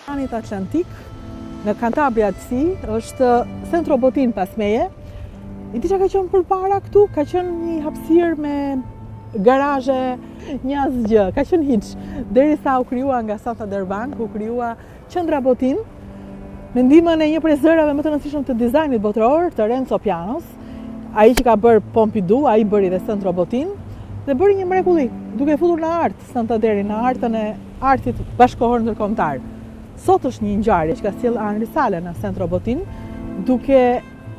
Oqeanit Atlantik, në Cantabria të Si, është Centro Botin pas meje. I di që ka qenë përpara këtu, ka qenë një hapësirë me garazhe, një asgjë, ka qenë hiç. Derisa u krijua nga Santa Derbank, u krijua Qendra Botin, me ndihmën e një prej zërave më të rëndësishëm të dizajnit botëror, të Renzo Pianos. Ai që ka bërë Pompidou, ai bëri dhe Centro Botin dhe bëri një mrekulli, duke futur në art Santanderin, në artën e artit bashkëkohor ndërkombëtar. Sot është një ngjarje që ka sjellë Henri Sale në Centro Botin, duke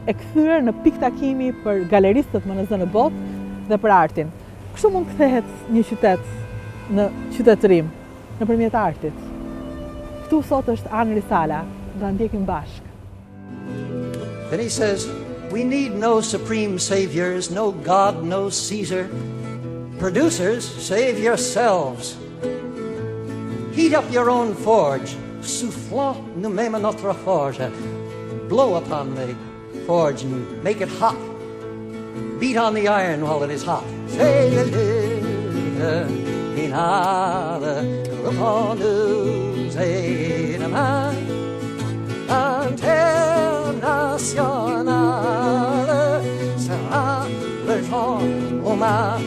e kthyer në pikë takimi për galeristët më në zë në botë dhe për artin. Kështu mund kthehet një qytet në qytetërim nëpërmjet artit. Këtu sot është Henri Sala, do ta ndjekim bashkë. Then he says, we need no supreme saviors, no God, no Caesar. Producers, save yourselves. Heat up your own forge. Soufflons nous-mêmes notre forge. Blow upon the forge and make it hot. Beat on the iron while it is hot. Say a little finale upon nous et demain. Internationale sera le jour humain.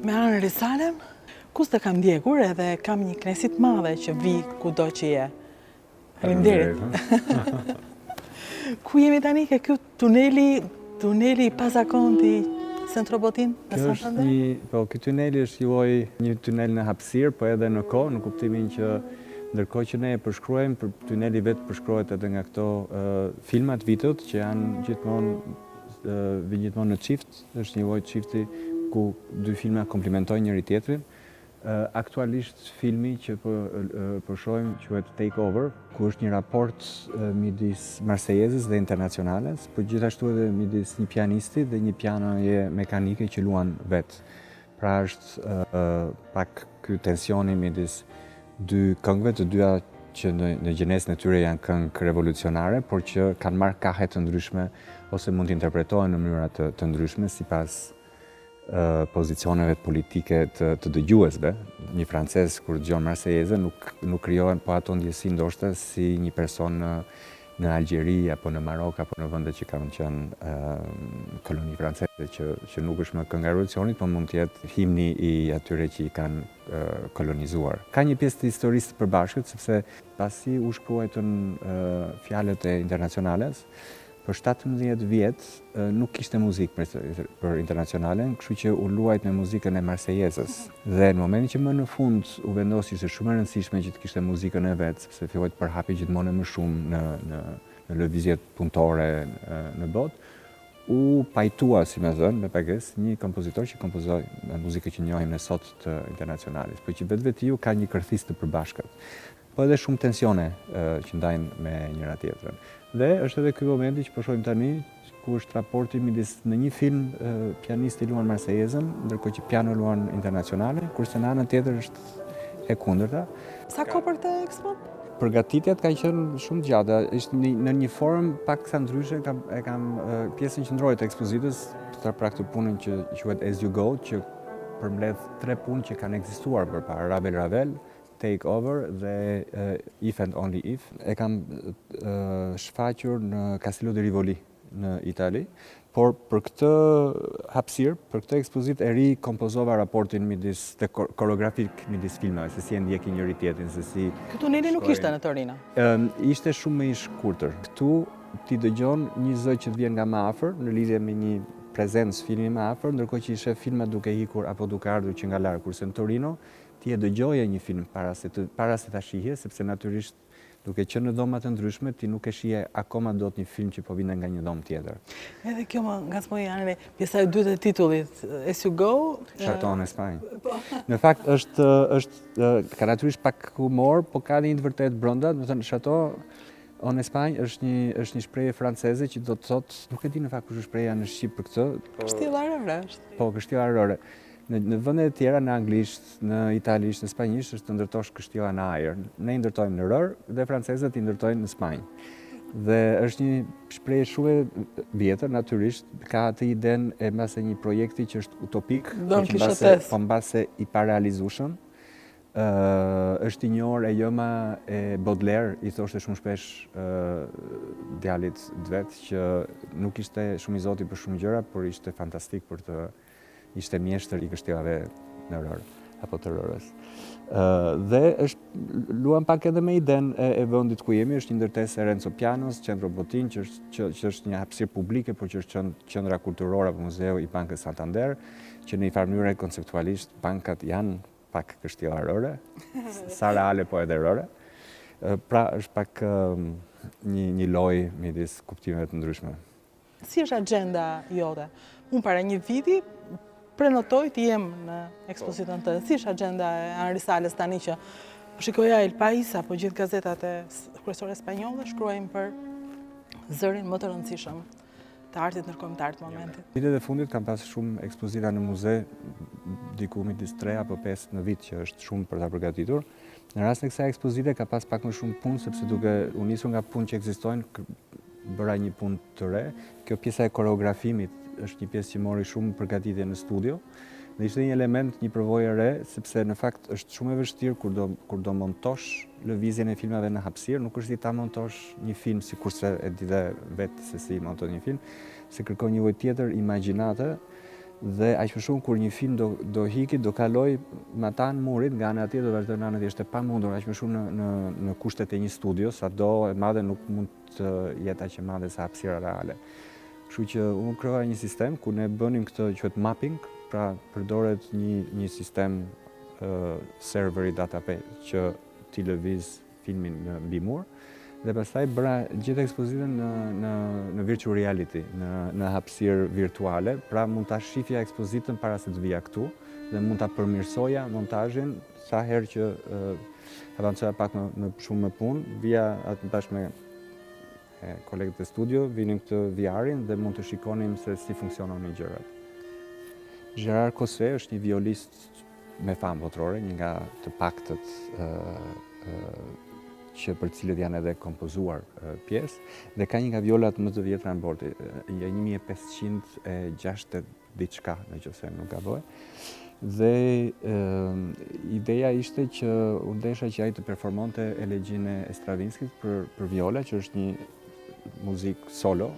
Me Henri Salem, kuste kam ndjekur edhe kam një kënaqësi të madhe që vi kudo që je. Faleminderit. Ku jemi tani ke ky tuneli pazakonti Centro Botin në Santander? Ky tuneli është juaj një tunel në hapësirë, po edhe në kohë, në kuptimin që ndërkohë që ne e përshkruajmë, për tuneli vetë përshkruhet edhe nga këto filmat vitut që janë gjithmonë në çift, është një lloj çifti ku dy filma komplimentojnë njëri tjetrin. Aktualisht filmi që po shohim quhet Take Over, ku është një raport midis Marsejezës dhe Internacionales, por gjithashtu edhe midis një pianisti dhe një pianoje mekanike që luan vetë. Pra është pak ky tensioni midis dy këngëve, të dyja që në gjenesën e tyre janë këngë revolucionare, por që kanë marrë kahe të ndryshme ose mund të interpretohen në mënyra të ndryshme sipas pozicioneve politike të dëgjuesve. Një francez kur dëgjon Marsejezën nuk krijohen po ato ndjesi ndoshta si një person në Algjeri apo në Marok apo në vende që kanë qenë koloni franceze që nuk është më kënga e revolucionit, por mund të jetë himni I atyre që I kanë kolonizuar. Ka një pjesë të historisë të përbashkët sepse pasi u shkruajtën fjalët e Internacionales, për 17 vjet nuk kishte muzikë për Internacionalen, kështu që u luajt me muzikën e Marsejezës. Dhe në momentin që më në fund u vendosi se shumë e rëndësishme që të kishte muzikën e vet, sepse filloi të përhapi gjithmonë më shumë në lëvizjet punëtore në botë, u pajtua, si më thënë, me pagesë, një kompozitor që kompozoi muzikën që njohim ne sot të Internacionalit, por që vetvetiu ka një kërthisë të përbashkët. Po edhe shumë tensione që ndajnë me njëra tjetrën. Dhe është edhe ky momenti që po shohim tani, ku është raporti midis në një film pianisti luan Marsejezën, ndërkohë që piano luan Internacionale, kurse në anën tjetër është e kundërta. Sa kohë për këtë ekspon? Përgatitjet kanë qenë shumë të gjata, është në një formë pak sa ndryshe, kam pjesën qendrore të ekspozitës, pra këtë punën që quhet As You Go, që përmbledh 3 punë që kanë ekzistuar përpara, Ravel, Take Over dhe If and Only If. E kam shfaqur në Castello di Rivoli në Itali, por për këtë hapësirë, për këtë ekspozitë e ri kompozova raportin midis dhe koreografik midis filmave, se si e ndjekin njëri tjetrin, se si. Ky tuneli nuk ishte në Torino. Ishte shumë më I shkurtër. Këtu ti dëgjon një zë që të vjen nga më afër në lidhje me një prezencë filmi më afër, ndërkohë që I sheh filmat duke ikur apo duke ardhur që nga larg, kurse në Torino ti e dëgjoje një film para se ta shihje, sepse natyrisht duke qenë në dhoma të ndryshme, ti nuk e shihje akoma dot një film që po vinte nga një dhomë tjetër. Edhe kjo më ngacmoi Henri, pjesa e dytë e titullit, As You Go. Chateau en Espagne. Në fakt është ka natyrisht pak humor, po ka dhe një të vërtet brenda, do të thënë Chateau en Espagne është një shprehje franceze që do të thotë, nuk e di në fakt kush është shprehja në shqip për këtë. Kështjellarore është. Po, kështjellarore. Në vende të tjera, në anglisht, në italisht, në spanjisht, është të ndërtosh kështjella në ajër. Ne i ndërtojmë në rër dhe francezët i ndërtojnë në Spanjë. Dhe është një shprehje shumë e vjetër, natyrisht, ka atë idenë e mbase një projekti që është utopik, po mbase i parealizueshëm. Është i njohur e joma e Baudelaire, i thoshte shumë shpesh djalit vet që nuk ishte shumë i zoti për shumë gjëra, por ishte fantastik për të ishte mjeshtër i kështjellave në rër, apo të rërës. Dhe luan pak edhe me idenë e vendit ku jemi, është një ndërtesë e Renzo Pianos, Centro Botin, që është një hapësirë publike, por që është qendra kulturore apo muzeu i Bankës Santander, që në një farë mënyrë konceptualisht bankat janë pak kështjella rëre, sa reale po edhe rëre. Pra është pak një lojë midis kuptimeve të ndryshme. Si është agenda jote? Unë para një viti prenotoj të jem në ekspozitën të. Si është agenda e Anri Sales tani që shikoja El País apo gjithë gazetat e kryesore spanjolle shkruajnë për zërin më të rëndësishëm të artit ndërkombëtar të momentit. Vitet e fundit kam pas shumë ekspozita në muze, diku midis 3 apo 5 në vit, që është shumë për ta përgatitur. Në rastin e kësaj ekspozite ka pas pak më shumë punë, sepse duke u nisur nga punë që ekzistojnë, bëra një punë të re. Kjo pjesa e koreografimit është një pjesë që mori shumë përgatitje në studio, dhe ishte një element, një përvojë e re, sepse në fakt është shumë e vështirë kur do montosh lëvizjen e filmave në hapësirë, nuk është si ta montosh një film sikurse e di dhe vetë se si monton një film, se kërkon një lloj tjetër imagjinate, dhe aq më shumë kur një film do hiki, do kaloj me ata në murit, nga ana tjetër do vazhdon në anën tjetër, është e pamundur aq më shumë në kushtet e një studio, sado e madhe nuk mund të jetë aq e madhe sa hapësira reale. Kështu që unë krijoja një sistem ku ne bënim këtë quhet mapping, pra përdoret një sistem serveri database që ti lëviz filmin në mbi mur, dhe pastaj bëra gjithë ekspozitën në virtual reality, në hapësirë virtuale, pra mund ta shifja ekspozitën para se të vija këtu dhe mund ta përmirësoja montazhin sa herë që avancoja pak më shumë me punë, vija atë bashkë me kolegët e studio, vinim këtë VR-in dhe mund të shikonim se si funksiononin gjërat. Gérard Cosset është një violist me famë botërore, një nga të paktët që për cilët janë edhe kompozuar pjesë, dhe ka një nga violat më të vjetra në botë, 1560 diçka, nëse nuk gaboj. Dhe ideja ishte që u ndesha që ai të performonte elegjinë e Stravinskit për viola, që është një muzikë solo,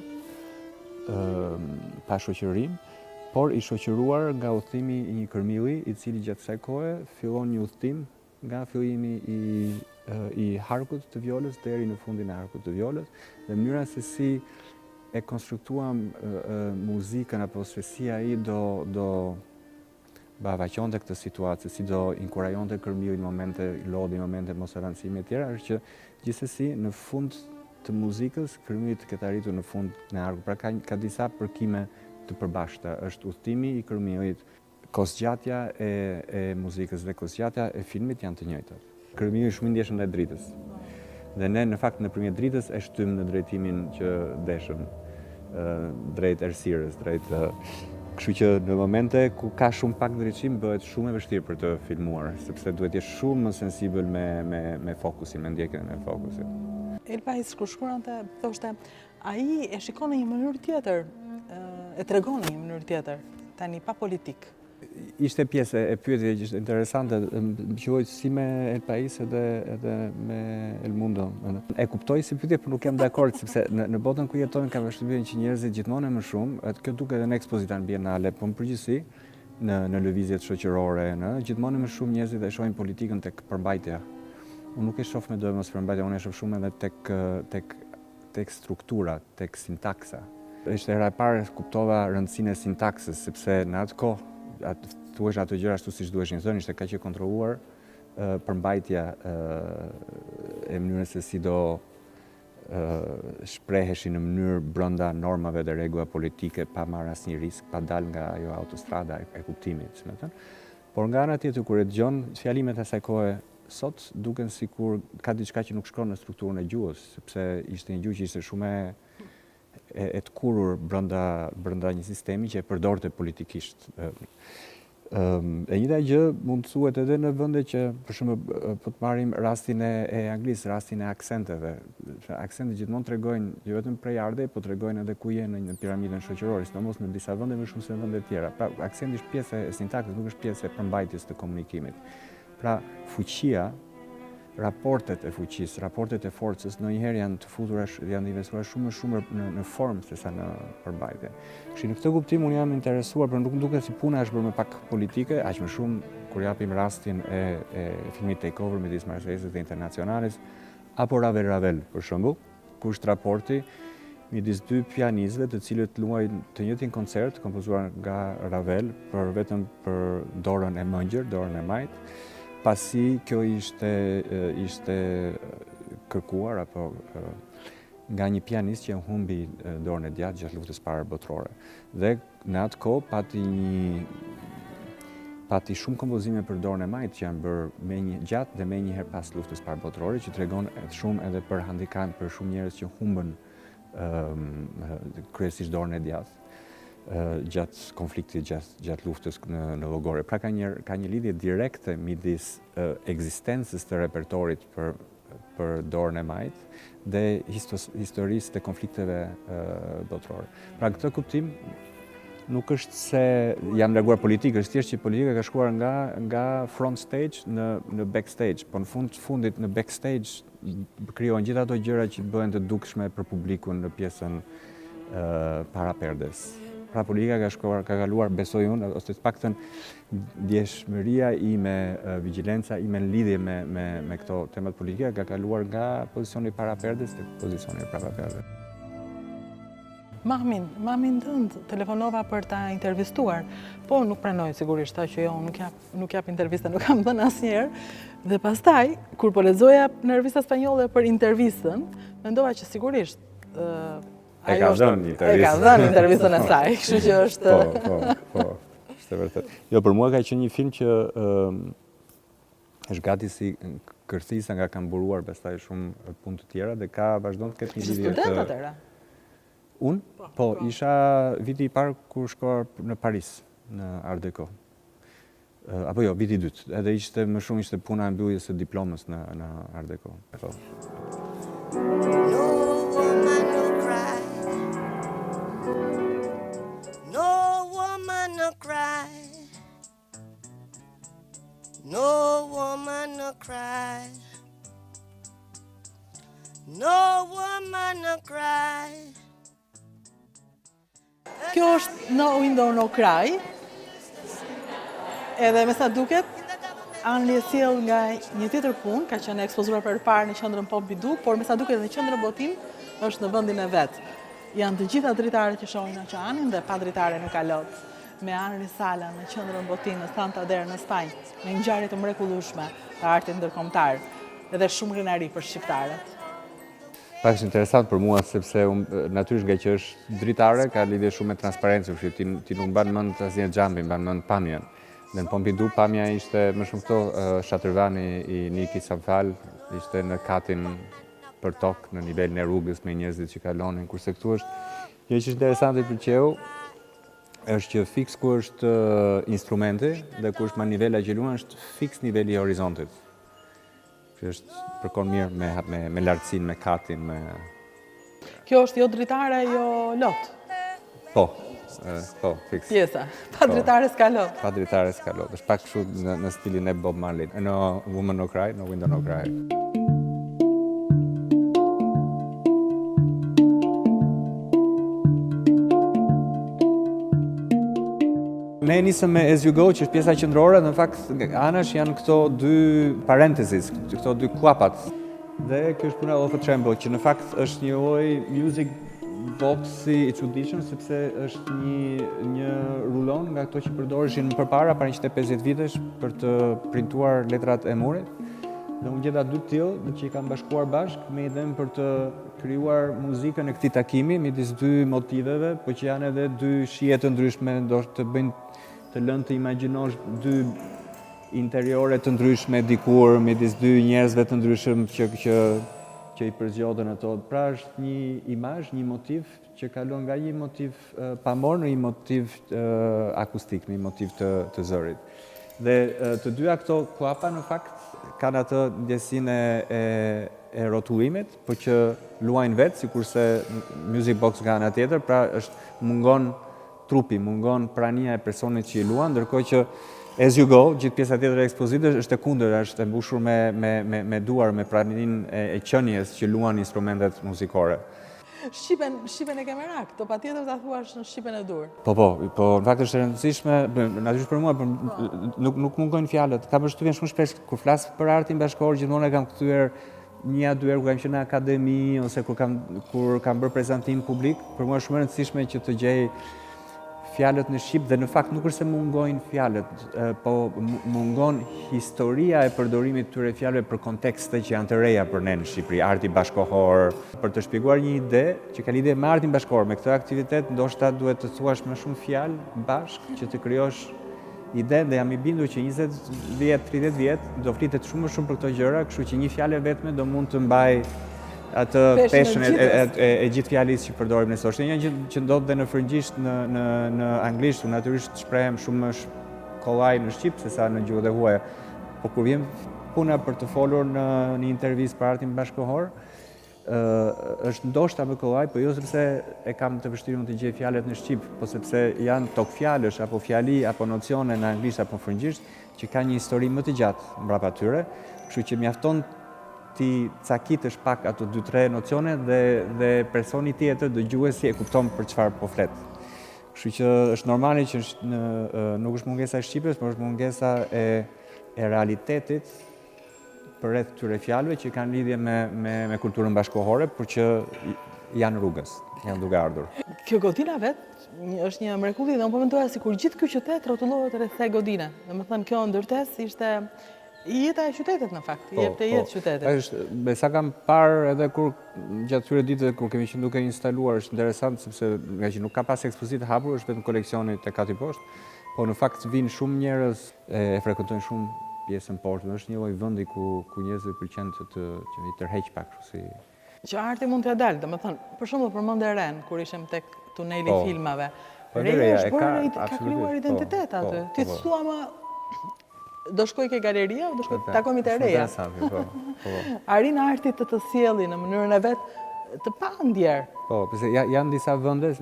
pa shoqërim, por i shoqëruar nga udhëtimi i një kërmilli, i cili gjatë kësaj kohe fillon një udhëtim nga fillimi i harkut të violës deri në fundin e harkut të violës, dhe mënyra se si e konstruktuam muzikën apo se si ai do bavaqonte këtë situatë, si do inkurajonte kërmillin momente lodhi, momente mos avancimi e tjera, është që gjithsesi në fund të muzikës kërmilli të ketë arritur në fund në harkut. Pra ka disa përkime të përbashkëta, është udhëtimi i kërmillit, kosgjatja e muzikës dhe kosgjatja e filmit janë të njëjtat. Kërmilli shumë i ndjeshëm ndaj dritës. Dhe ne në fakt nëpërmjet dritës e shtym në drejtimin që deshëm, drejt errësirës, drejt kështu që në momente ku ka shumë pak ndriçim bëhet shumë e vështirë për të filmuar, sepse duhet të jesh shumë më sensibël me fokusin, me ndjekjen e fokusit. El País kur shkruante, thoshte, ai e shikon në një mënyrë tjetër, e tregon në një mënyrë tjetër, tani pa politik. Ishte pjesë e pyetjeve që ishte interesante, më quajt si me El País edhe me El Mundo. E kuptoj si pyetje, por nuk jam dakord, sepse në botën ku jetojmë kam përshtypjen që njerëzit gjithmonë më shumë, kjo duket edhe në ekspozitën bienale, po në përgjithësi në lëvizjet shoqërore, gjithmonë më shumë njerëzit e shohin politikën tek përmbajtja. Unë nuk e shoh me do mos përmbajtja, unë e shoh shumë edhe tek struktura, tek sintaksa. Ishte hera e parë kuptova rëndësinë e sintaksës, sepse në atë kohë thuash ato gjëra ashtu siç duheshin thënë, ishte kaq e kontrolluar përmbajtja e mënyrës se si do shpreheshin në mënyrë brenda normave dhe rregullave politike, pa marrë asnjë risk, pa dalë nga ajo autostrada e kuptimit, më thënë. Por nga ana tjetër kur e dëgjon fjalimet e asaj kohe sot duken sikur ka diçka që nuk shkon në strukturën e gjuhës, sepse ishte një gjuhë që ishte shumë e të kurur brenda një sistemi që e përdorte politikisht. E njëjta gjë mund të thuhet edhe në vende që, për shembull, po të marrim rastin e Anglisë, rastin e aksenteve. Aksentet gjithmonë tregojnë jo vetëm prej ardhe, po tregojnë edhe ku je në piramidën shoqërore, sidomos në disa vende më shumë se në vende të tjera. Pra, aksenti është pjesë e sintaksës, nuk është pjesë e përmbajtjes të komunikimit. Pra, fuqia, raportet e fuqisë, raportet e forcës ndonjëherë janë të futura, janë investuar shumë më shumë në formë sesa në përmbajtje. Kështu në këtë kuptim unë jam interesuar, por nuk më duket si puna është bërë më pak politike, aq më shumë kur japim rastin e filmit Takeover midis Marsellesës dhe Internacionales, apo Ravel për shembull, ku është raporti midis dy pianistëve të cilët luajnë të njëjtin koncert kompozuar nga Ravel vetëm për dorën e mëngjer, dorën e majt. Pasi kjo ishte kërkuar apo nga një pianist që humbi dorën e djathtë gjatë luftës parë botërore. Dhe në atë kohë pati shumë kompozime për dorën e majtë që janë bërë gjatë dhe menjëherë pas luftës parë botërore, që tregon shumë edhe për handikap për shumë njerëz që humbën kryesisht dorën e djathtë gjatë konfliktit, gjatë luftës në Llogore. Pra ka një lidhje direkte midis ekzistencës të repertorit për dorën e majtë dhe historisë të konflikteve botërore. Pra këtë kuptim nuk është se jam larguar politikë, është thjesht që politika ka shkuar nga front stage në backstage, po në fundit në backstage krijohen gjithë ato gjëra që bëhen të dukshme për publikun në pjesën para perdes. Pra politika ka kaluar, besoj unë, ose të paktën ndjeshmëria ime, vigjilenca ime në lidhje me këto temat politike ka kaluar nga pozicioni para perdes te pozicioni para perdes. Mamin tënd telefonova për ta intervistuar, po nuk pranoj sigurisht që jo nuk jap intervista, nuk kam thënë asnjëherë. Dhe pastaj kur po lexoja në revista spanjolle për intervistën, mendova që sigurisht E ka dhënë intervistën e saj, kështu që është... Po, është e vërtet. Jo, për mua ka qenë një film që është gati si kërthisa nga kam buruar pastaj shumë punë të tjera dhe ka vazhdon të ketë një lidhje të... Ishte student atëra? Unë? Po, isha viti I parë kur shkuar në Paris, në Art Deco. Apo jo, viti I dytë. Edhe më shumë ishte puna e mbylljes së diplomës në Art Deco. No woman no cry. No woman no cry. Kjo është No Window No Cry. Edhe me sa duket, Anli e sjell nga një tjetër punë, ka qenë ekspozuar përpara në qendrën Pompidou, por me sa duket në qendrën Botin është në vendin e vet. Janë të gjitha dritaret që shohin oqeanin dhe pa dritare nuk ka lot. Me Henri Sala në qendrën Botin në Santander në Spanjë, me ngjarje të mrekullueshme të artit ndërkombëtar, edhe shumë krenari për shqiptarët. Pak është interesant për mua sepse natyrisht nga që është dritare ka lidhje shumë me transparencë, kështu ti nuk mban mend asnjë xhambi, mban mend pamjen. Dhe në Pompidou pamja ishte më shumë këto shatrvani I Niki Samfal, ishte në katin për tokë në nivelin e rrugës me njerëzit që kalonin, kurse këtu është një që është interesante për qeu, është që fiks ku është instrumenti dhe ku është manivela që luan është fiks niveli I horizontit. Që është përkon mirë me lartësinë, me katin, me... Kjo është jo dritare, jo lot? Po, fiks. Pjesa, pa dritare s'ka lot? Pa dritare s'ka lot, është pak kështu në stilin e Bob Marley. No woman no cry, no window no cry. Ne nisëm me As You Go, që është pjesa qendrore, në fakt anash janë këto dy parentheses, këto dy kuapat. Dhe kjo është puna of a Tremble, që në fakt është një lloj music boxi I çuditshëm sepse është një rulon nga ato që përdoreshin përpara 150 vitesh për të printuar letrat e murit. Dhe unë gjeta dy tillë që I kam bashkuar bashkë me idem për të krijuar muzikën e këtij takimi midis dy motiveve, por që janë edhe dy shije të ndryshme, ndoshta të lënë të imagjinosh dy interiore të ndryshme dikur midis dy njerëzve të ndryshëm që i përzgjodhen ato. Pra është një imazh, një motiv që kalon nga një motiv pamor në një motiv akustik, në një motiv të zërit. Dhe të dyja këto kuapa në fakt kanë atë ndjesinë e rrotullimit, por që luajnë vetë, sikurse Music Box nga ana tjetër, pra mungon trupi, mungon prania e personit që i luan, ndërkohë që As You Go, gjithë pjesa tjetër e ekspozitës është e kundër, është e mbushur me duar, me praninë e qenies që luan instrumentet muzikore. Shqipen e ke merak, to patjetër ta thuash në shqipen e dur. Po, në fakt është e rëndësishme, natyrisht për mua, nuk mungojnë fjalët. Kam përshtypjen shumë shpesh kur flas për artin bashkëkohor, gjithmonë e kam kthyer një a dy herë kur kam qenë në akademi ose kur kam bërë prezantim publik, për mua është shumë e rëndësishme që të gjej fjalët në shqip, dhe në fakt nuk është se mungojnë fjalët, po mungon historia e përdorimit të tyre fjalëve për kontekste që janë të reja për ne në Shqipëri, arti bashkëkohor. Për të shpjeguar një ide që ka lidhje me artin bashkëkohor, me këtë aktivitet, ndoshta duhet të thuash më shumë fjalë bashkë që të krijosh ide, dhe jam i bindur që 20 vjet, 30 vjet do flitet shumë më shumë për këto gjëra, kështu që një fjalë vetme do mund të mbaj atë peshën e gjithë fjalës që përdorim ne sot. Është një gjë që ndodh dhe në frëngjisht, në anglisht, natyrisht shprehem shumë më kollaj në shqip se sa në gjuhët e huaja. Po kur vjen puna për të folur në një intervistë për artin bashkëkohor, është ndoshta më kollaj, po jo sepse e kam të vështirë të gjej fjalët në shqip, po sepse janë tok fjalësh apo fjali apo nocione në anglisht apo frëngjisht që kanë një histori më të gjatë mbrapa tyre, kështu që mjafton ti cakitësh pak ato 2-3 nocione dhe personi tjetër dëgjuesi e kupton për çfarë po flet. Kështu që është normale që nuk është mungesa e shqipes, por është mungesa e realitetit përreth këtyre fjalëve që kanë lidhje me kulturën bashkëkohore, por që janë rrugës, janë duke ardhur. Kjo godina vetë është një mrekulli, dhe unë po mendoja sikur gjithë ky qytet rrotullohet rreth kësaj godine. Domethënë kjo ndërtesë ishte jeta e qytetit në fakt, jepte jetë qytetit. Me sa kam parë edhe kur gjatë këtyre ditëve kur kemi qenë duke instaluar, është interesant sepse nga që nuk ka pas ekspozitë hapur, është vetëm koleksioni tek Kati Poshtë, po në fakt vinë shumë njerëz e frekuentojnë shumë pjesën poshtë. Është një lloj vendi ku njerëzve pëlqen që i tërheq pak kështu si. Që arti mund t'ja dalë, domethënë, për shembull përmend Eren kur ishim tek tuneli filmave. Reja ka krijuar identitet aty. Ti thua më do shkoj ke galeria, do shkoj takojmë të reja. Arin artit të sjellë në mënyrën e vet të pandjer. Po, pse janë disa vende,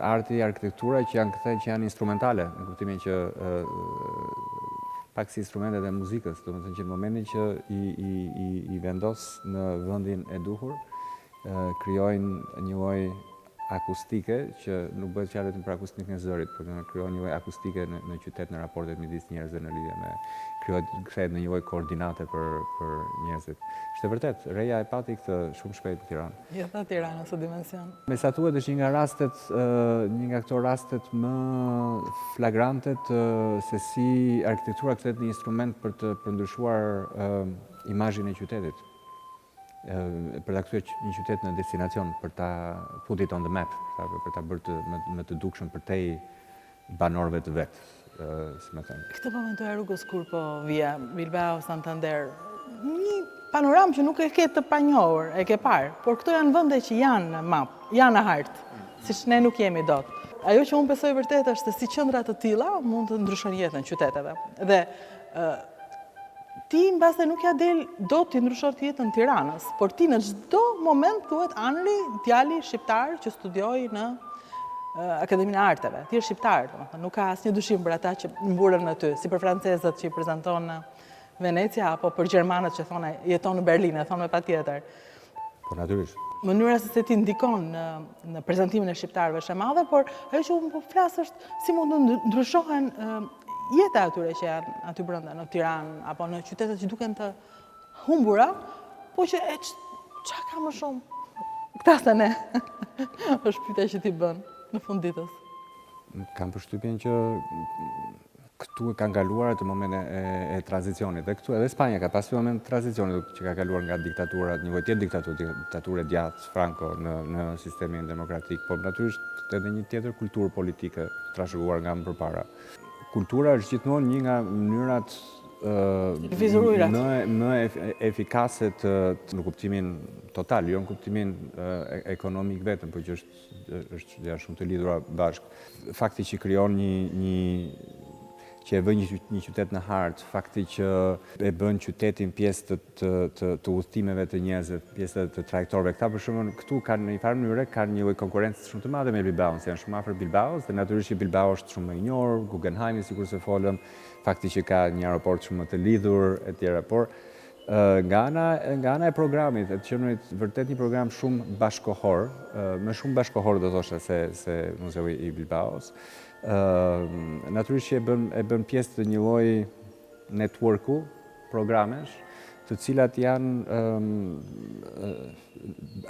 arti, arkitektura që janë këto që janë instrumentale, në kuptimin që pak si instrumentet e muzikës, domethënë që në momentin që i vendos në vendin e duhur, krijojnë një lloj akustike që nuk bëhet fjalë vetëm për akustikën e zërit, por krijon një lloj akustike në qytet, në raportet midis njerëzve, në lidhje me kthehet në një lloj koordinate për njerëzit. Është e vërtet, reja e pati këtë shumë shpejt në Tiranë. Jeta e Tiranës në dimension. Me sa thuhet është një nga këto rastet më flagrante se si arkitektura kthehet një instrument për të përndryshuar imazhin e qytetit. Për ta kthyer një qytet në destinacion, për ta put it on the map, për ta bërë më të dukshëm përtej banorëve të vet, si më thënë. Këtë po mendoja rrugës kur po vija Bilbao Santander. Një panoramë që nuk e ke të panjohur, e ke parë, por këto janë vende që janë në map, janë në hartë, siç ne nuk jemi dot. Ajo që unë besoj vërtet është se si qendra të tilla mund të ndryshojnë jetën qyteteve. Dhe ti mbase nuk ja del do t'i ndryshon jetën në Tiranës, por ti në çdo moment thuhet Anri, djali shqiptar që studioi në Akademinë e Arteve. Ti je shqiptar, domethënë nuk ka asnjë dyshim për ata që mburën aty, si për francezët që i prezanton në Venecia apo për gjermanët që thonë jeton në Berlin, e thonë me patjetër. Po natyrisht. Mënyra se ti ndikon në prezantimin e shqiptarëve është e madhe, por ajo që unë po flas është si mund të ndryshohen jeta atyre që janë aty brenda në Tiranë apo në qytetet që duken të humbura, po që çka ka më shumë? Këta se ne. Është pyetja që ti bën në fund ditës. Kam përshtypjen që këtu e kanë kaluar atë moment e tranzicionit. Dhe këtu edhe Spanja ka pasur moment tranzicionit që ka kaluar nga diktatura, një lloj tjetër diktaturë djathtë Franco në sistemin demokratik, por natyrisht edhe një tjetër kulturë politike trashëguar nga më përpara. Kultura është gjithmonë një nga mënyrat Vizururat. më efikase në kuptimin total, jo në kuptimin ekonomik vetëm, por që janë shumë të lidhura bashkë. Fakti që krijon që e bën një qytet në hartë, fakti që e bën qytetin pjesë të udhëtimeve të njerëzve, pjesë të trajektorëve. Këta për shembull këtu kanë në një farë mënyrë kanë një lloj konkurrencë shumë të madhe me Bilbaon, janë shumë afër Bilbaos dhe natyrisht që Bilbao është shumë më i njohur, Guggenheimi sikur se folëm, fakti që ka një aeroport shumë më të lidhur etj. Por nga ana e programit, e qenurit vërtet një program shumë bashkohor, më shumë bashkohor do thosha se Muzeu i Bilbaos. Natyrisht që e bën pjesë të një lloj networku, programesh, të cilat janë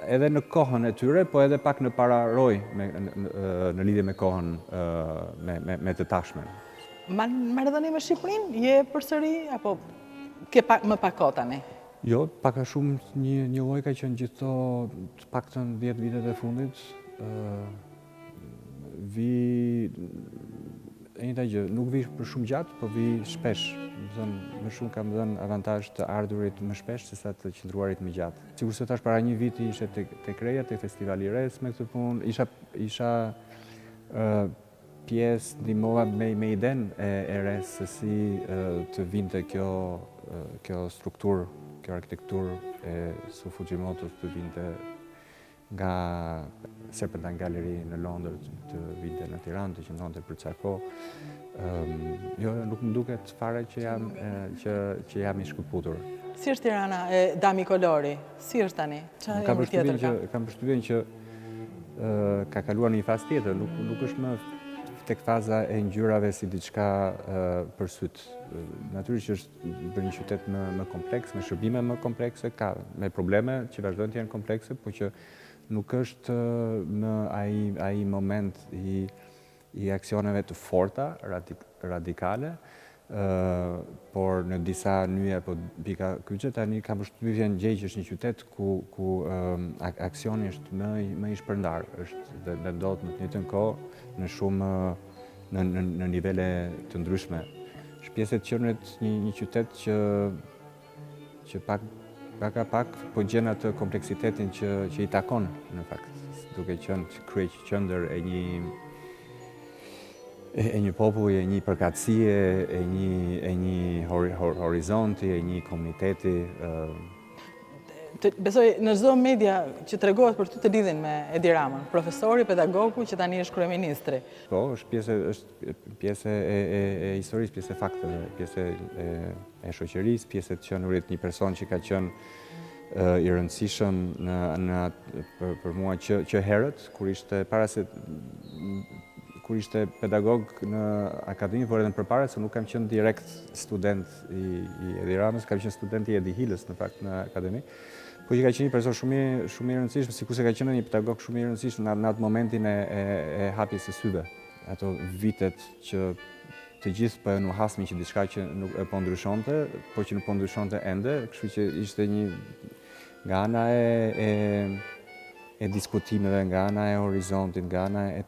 edhe në kohën e tyre, po edhe pak në pararoj në lidhje me kohën me të tashmen. Marrëdhënie me Shqipërinë, je përsëri apo ke më pak kohë tani? Jo, pak a shumë një lloj ka qenë gjithë të paktën 10 vitet e fundit. Vi e njëjta gjë, nuk vi për shumë gjatë, po vi shpesh. Më shumë kam dhënë avantazh të ardhurit më shpesh sesa të qëndruarit më gjatë. Sikur se thash para një viti ishe tek Reja, tek Festivali i Res me këtë punë, isha pjesë ndihmova me idenë e Res se si të vinte kjo strukturë, kjo arkitekturë e Su Fujimotos të vinte nga Serpentine Gallery në Londër, të vinte në Tiranë, të qëndronte për ca kohë. Jo, nuk më duket fare që jam i shkëputur. Si është Tirana e Dami Kolori? Si është tani? Kam përshtypjen që ka kaluar në një fazë tjetër, nuk është më tek faza e ngjyrave si diçka për syt. Natyrisht që është për një qytet më kompleks, me shërbime më komplekse, ka me probleme që vazhdojnë të jenë komplekse, por që nuk është në ai moment i aksioneve të forta, radikale, por në disa nyje apo pika kyçe tani kam përshtypjen gjej që është një qytet ku aksioni është më i shpërndar, është dhe ndodhet në të njëjtën kohë në shumë në nivele të ndryshme. Është pjesë e qendrit një qytet që pak po gjen atë kompleksitetin që i takon në fakt, duke qenë kryq qendër e një populli, e një përkatësie, e një horizonti, e një komuniteti. Besoj në çdo media që tregohet për ty të lidhin me Edi Ramën, profesori, pedagogu që tani është kryeministri. Po, është pjesë e historisë, pjesë e fakteve, pjesë e shoqërisë, pjesë e të qenurit një person që ka qenë i rëndësishëm për mua që herët, kur ishte pedagog në akademi, por edhe në përpara, se nuk kam qenë direkt student i Edi Ramës, kam qenë student i Edi Hilës në fakt në akademi, po që ka qenë një person shumë i rëndësishëm, sikurse ka qenë një pedagog shumë i rëndësishëm në atë momentin e hapjes së syve. Ato vitet që të gjithë po e nuhasnin që diçka që nuk e po ndryshonte, po që nuk po ndryshonte ende, kështu që ishte një nga ana e diskutimeve, nga ana e horizontit, nga ana e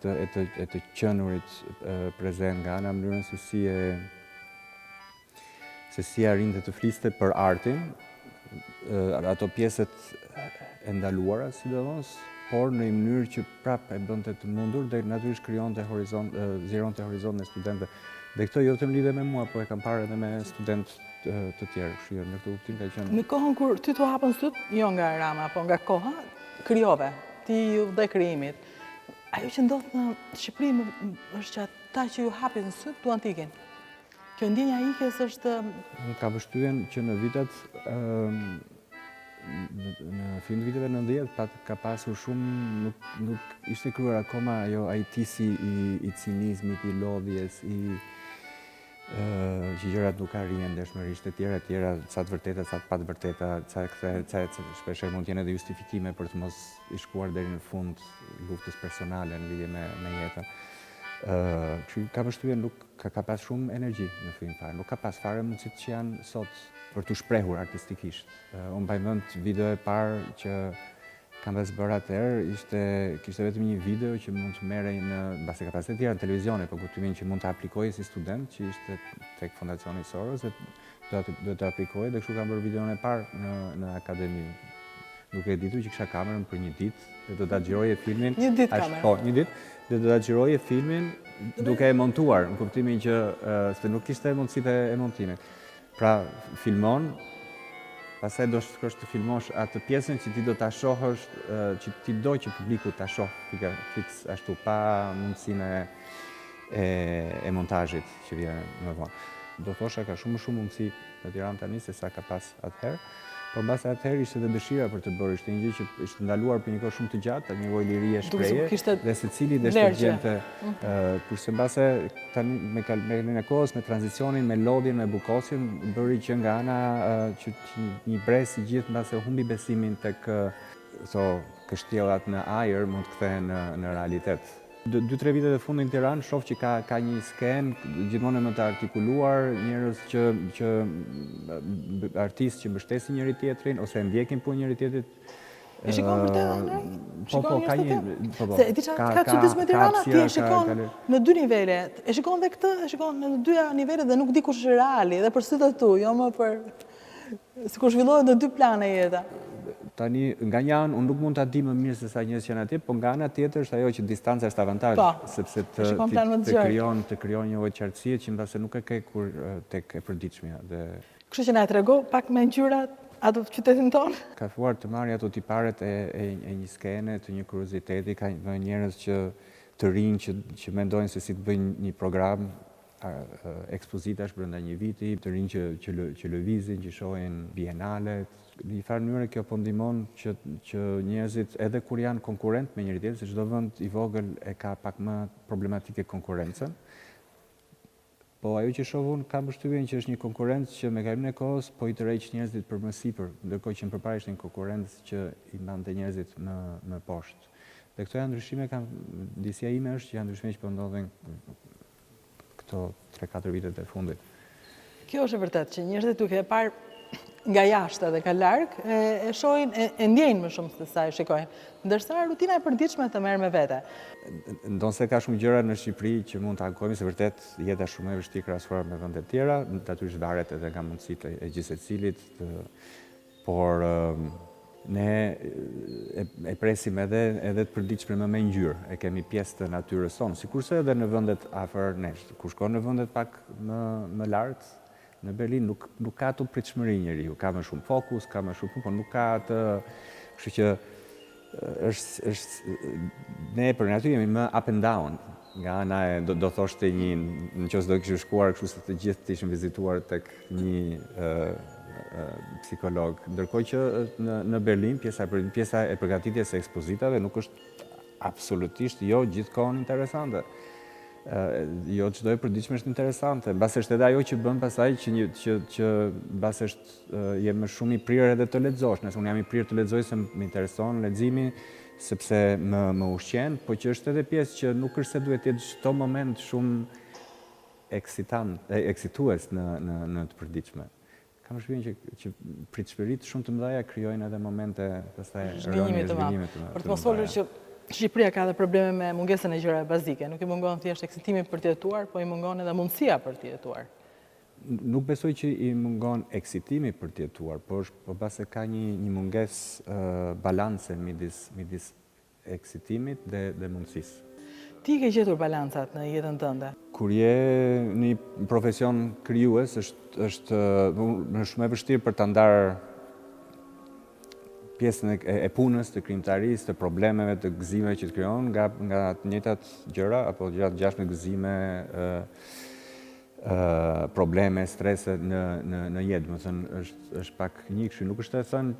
të qenurit prezent, nga ana mënyrën se si arrinte të fliste për artin, ato pjesët e ndaluara sidomos, por në një mënyrë që prap e bënte të mundur dhe natyrisht krijonte zironte horizontin e studentëve. Dhe këto jo vetëm lidhe me mua, po e kam parë edhe me studentë të tjerë. Kështu në këtë kuptim ka qenë. Në kohën kur ty t'u hapën syt, jo nga Rama, po nga koha, krijove, ti dhe krijimit. Ajo që ndodh në Shqipëri është që ata që ju hapin syt duan t'ikin. Kjo ndjenja e ikjes është... Ka përshtypjen që në vitet, në fillim të viteve 90, ka pasur shumë, nuk ishte kryer akoma ai tisi i cinizmit, i lodhjes, që gjërat nuk arrin ndershmërisht e tjera, ca të vërteta, ca të pa të vërteta, ca shpesh mund të jenë edhe justifikime për të mos i shkuar deri në fund luftës personale në lidhje me jetën. Ka përshtypjen nuk ka pas shumë energji në fillim fare, nuk ka pas fare mundësitë që janë sot për t'u shprehur artistikisht. Unë mbaj mend video e parë që Kam pas bërë atëherë, kishte vetëm një video që mund të merrej mbase ka pasur tjerë në televizione, por kuptimin që mund të aplikojë si student, që ishte tek Fondacioni Soros, do të aplikojë dhe kështu kam bërë videon e parë në akademi. Duke e ditur që kisha kamerën për një ditë dhe do ta xhiroje filmin. Një ditë kamerë. Po, një ditë dhe do ta xhiroje filmin duke e montuar, në kuptimin që se nuk kishte mundësitë e montimit. Pra filmon, pastaj do shkosh të filmosh atë pjesën që ti do ta shohësh, që ti do që publiku ta shohë fiks ashtu pa mundësinë e montazhit që vjen më vonë. Do thosha ka shumë mundësi në Tiranë tani se sa ka pas atëherë. Por mbas atëherë ishte edhe dëshira për të bërë, ishte një gjë që ishte ndaluar për një kohë shumë të gjatë, një lloj lirie shpreje, dhe secili gjente. Kurse mbase tani me kalimin e kohës, me tranzicionin, me lodhjen, me bukosin, bëri që nga ana që një brez i gjithë mbase humbi besimin tek kështjellat në ajër mund të kthehen në realitet. 2-3 vitet e fundit në Tiranë shoh që ka një skenë gjithmonë më të artikuluar, njerëz që artistë që mbështesin njëri tjetrin ose ndjekin punë njëri tjetrit. E shikon vërtet Andrej? Po, ka një. Se e di ka çuditshme Tirana, ti e shikon në 2 nivele. E shikon dhe këtë, e shikon në 2 nivele dhe nuk di kush është reali, dhe për sytë tu, jo më për sikur zhvillohet në 2 plane jeta. Tani, nga një anë, unë nuk mund ta di më mirë se sa njerëz që janë atje, por nga ana tjetër është ajo që distanca është avantazh, sepse të krijon një lloj qartësie që mbase nuk e ke kur tek e përditshmja. Kështu që na trego pak me ngjyrat ato qytetin tonë. Ka filluar të marrë ato tiparet e një skene, të një kurioziteti, ka njerëz që të rinj që mendojnë se si të bëjnë një program ekspozitash brenda një viti, të rinj që lëvizin, që shohin bienalet. Në një farë mënyrë kjo po ndihmon që njerëzit edhe kur janë konkurrent me njëri tjetrin, se çdo vend i vogël e ka pak më problematike konkurrencën. Po ajo që shoh unë kam përshtypjen që është një konkurrencë që me kalimin e kohës po i tërheq njerëzit për më sipër, ndërkohë që më përpara ishte një konkurrencë që i mbante njerëzit më poshtë. Dhe këto janë ndryshime, disia ime është që janë ndryshime që po ndodhin këto 3-4 vitet e fundit. Kjo është e vërtet që njerëzit duke e parë nga jashtë dhe ka larg, e shohin, e ndjejnë më shumë se sa e shikojnë. Ndërsa rutina e përditshme të merr me vete. Ndonse ka shumë gjëra në Shqipëri që mund të ankojmë, se vërtet jeta shumë e vështirë krahasuar me vende të tjera, natyrisht varet edhe nga mundësitë e gjithë secilit, por ne e presim edhe të përditshme me ngjyrë, e kemi pjesë të natyrës sonë, sikurse edhe në vendet afër nesh. Kur shkon në vendet pak më lart, në Berlin nuk ka ato pritshmëri njeriu, ka më shumë fokus, ka më shumë punë, por nuk ka atë, kështu që është ne për natyre jemi më up and down. Nga ana do thoshte nëse do kishte shkuar kështu se të gjithë të ishin vizituar tek një psikolog, ndërkohë që në Berlin pjesa e përgatitjes së ekspozitave nuk është absolutisht gjithkohon interesante. Jo çdo e përditshme është interesante. Mbas është edhe ajo që bën pasaj që mbas është je më shumë i prirë edhe të lexosh. Nëse unë jam i prirë të lexoj se më intereson leximi sepse më ushqen, po që është edhe pjesë që nuk është se duhet të jetë çdo moment shumë eksitues në të përditshme. Kam shpinën që pritshmëritë shumë të mëdha krijojnë edhe momente pastaj zhvillimi të madh. Për të mos folur që Shqipëria ka edhe probleme me mungesën e gjërave bazike. Nuk i mungon thjesht eksitimi për të jetuar, po i mungon edhe mundësia për të jetuar. Nuk besoj që i mungon eksitimi për të jetuar, por pase ka një mungesë balance midis eksitimit dhe mundësisë. Ti ke gjetur balancat në jetën tënde? Kur je në një profesion krijues, është shumë e vështirë për ta ndarë pjesën e punës, të krijimtarisë, të problemeve, të gëzimeve që të krijon nga të njëjtat gjëra apo gjëra të ngjashme, gëzime, probleme, strese në jetë. Do të thënë është pak një kështu, nuk është të thënë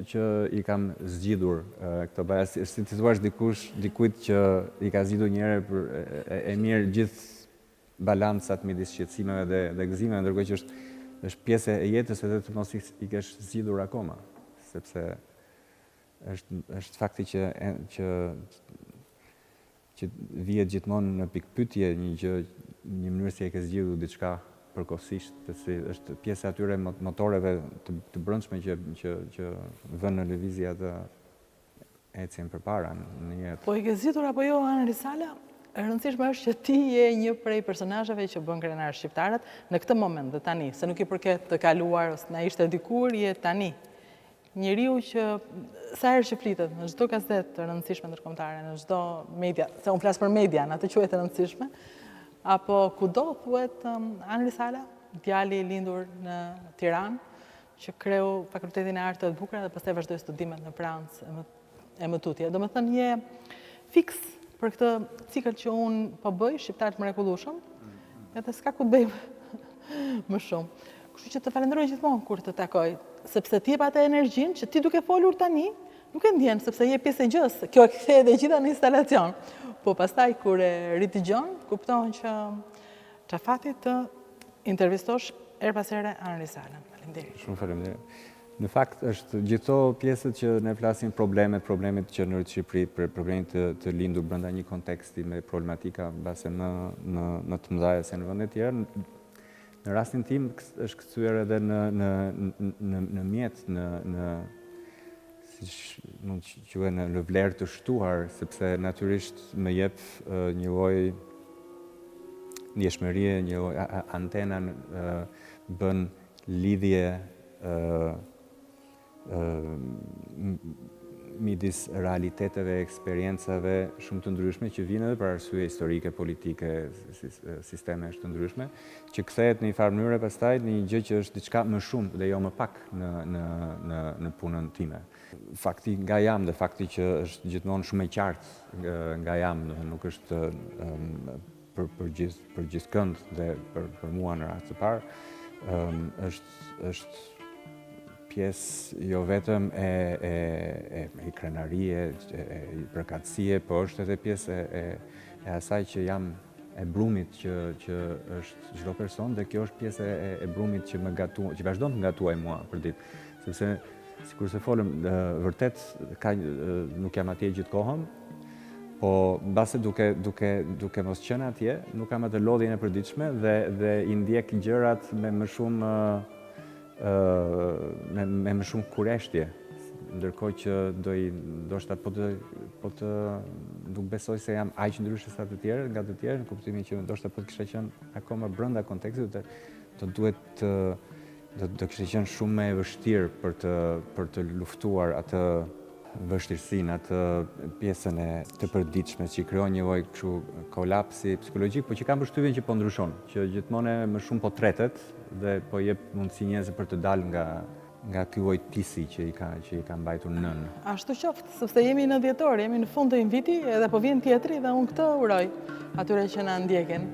që i kam zgjidhur këto balanca, si të thuash dikujt që i ka zgjidhur një herë për e mirë gjithë balancat midis shqetësimeve dhe gëzimeve, ndërkohë që është pjesë e jetës edhe të mos i kesh zgjidhur akoma, sepse është fakti që vihet gjithmonë në pikpyetje një mënyrë si e ke zgjidhur diçka përkohësisht, është pjesë e atyre motoreve të brendshme që vënë në lëvizje atë ecim përpara në jetë. Po e ke zgjitur apo jo, Ana Risala? E rëndësishme është që ti je një prej personazheve që bën krenar shqiptarët në këtë moment dhe tani, se nuk i përket të kaluar ose na ishte dikur, je tani. Njeriu që sa herë që flitet në çdo gazetë të rëndësishme ndërkombëtare, në çdo media, se unë flas për media, në atë quhet e rëndësishme, apo kudo thuhet Ana Risala, djali i lindur në Tiranë, që kreu Fakultetin e Arteve të Bukura dhe pastaj vazhdoi studimet në Francë e më tutje. Domethënë je fiks për këtë cikël që unë po bëj, shqiptar të mrekullueshëm, edhe s'ka ku të bëj më shumë. Kështu që të falenderoj gjithmonë kur të takoj, sepse ti jep atë energjinë që ti duke folur tani, nuk e ndjen, sepse je pjesë e gjës. Kjo e kthej edhe gjitha në instalacion. Po pastaj kur e ridëgjon, kupton që çafati të intervistosh her pas here Ana Risalën. Faleminderit. Shumë faleminderit. Në fakt është gjitho pjesët që ne flasim problemet që në Shqipëri, për problemet të lindur brenda një konteksti me problematika mbase në të mëdha se në vende të tjera. Në rastin tim është kthyer edhe në mjet, siç mund të quhet në vlerë të shtuar, sepse natyrisht më jep një lloj ndjeshmërie, një lloj antena bën lidhje midis realiteteve, eksperiencave shumë të ndryshme që vijnë edhe për arsye historike, politike, sisteme të ndryshme, që kthehet në një farë mënyrë pastaj në një gjë që është diçka më shumë dhe jo më pak në punën time. Fakti nga jam dhe fakti që është gjithmonë shumë e qartë nga jam, nuk është për gjithëkënd dhe për mua në rast të parë, është pjesë jo vetëm e krenarie, e përkatësie, po është edhe pjesë e asaj që jam e brumit që është çdo person, dhe kjo është pjesë e brumit që që vazhdon të ngatuaj mua për ditë. Sepse, sikur se folëm, vërtet nuk jam atje gjithë kohën, po mbase duke mos qenë atje, nuk kam atë lodhjen e përditshme dhe i ndjek gjërat me më shumë me më shumë kureshtje, ndërkohë që ndoshta po të nuk besoj se jam aq ndryshe sa të tjerë, nga të tjerë, në kuptimin që ndoshta po të kisha qenë akoma brenda kontekstit, do duhet do kishte qenë shumë më e vështirë për të luftuar atë vështirësinë, atë pjesën e të përditshme që krijon një lloj kështu kolapsi psikologjik, por që kam përshtypjen që po ndryshon, që gjithmonë më shumë po tretet dhe po jep mundësi njerëzve për të dalë nga ky lloj tisi që i ka mbajtur nën. Ashtu qoftë, sepse jemi në dhjetor, jemi në fund të inviti edhe po vjen tjetri dhe unë këtë uroj atyre që na ndjekin.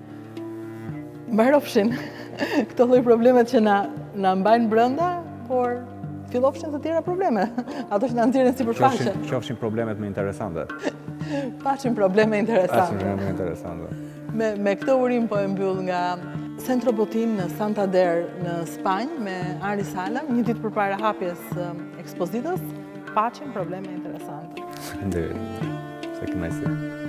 Mbarofshin këto lloj problemet që na mbajnë brenda, por fillofshin të tjera probleme, ato që na nxjerrin sipërfaqe. Qofshin problemet më interesante. Paqin probleme interesante. Me këtë urim po e mbyll nga Centro Botin në Santander në Spanjë me Ana Risala, një ditë përpara hapjes ekspozitës, paqin probleme interesante. Faleminderit. Se kënaqësi.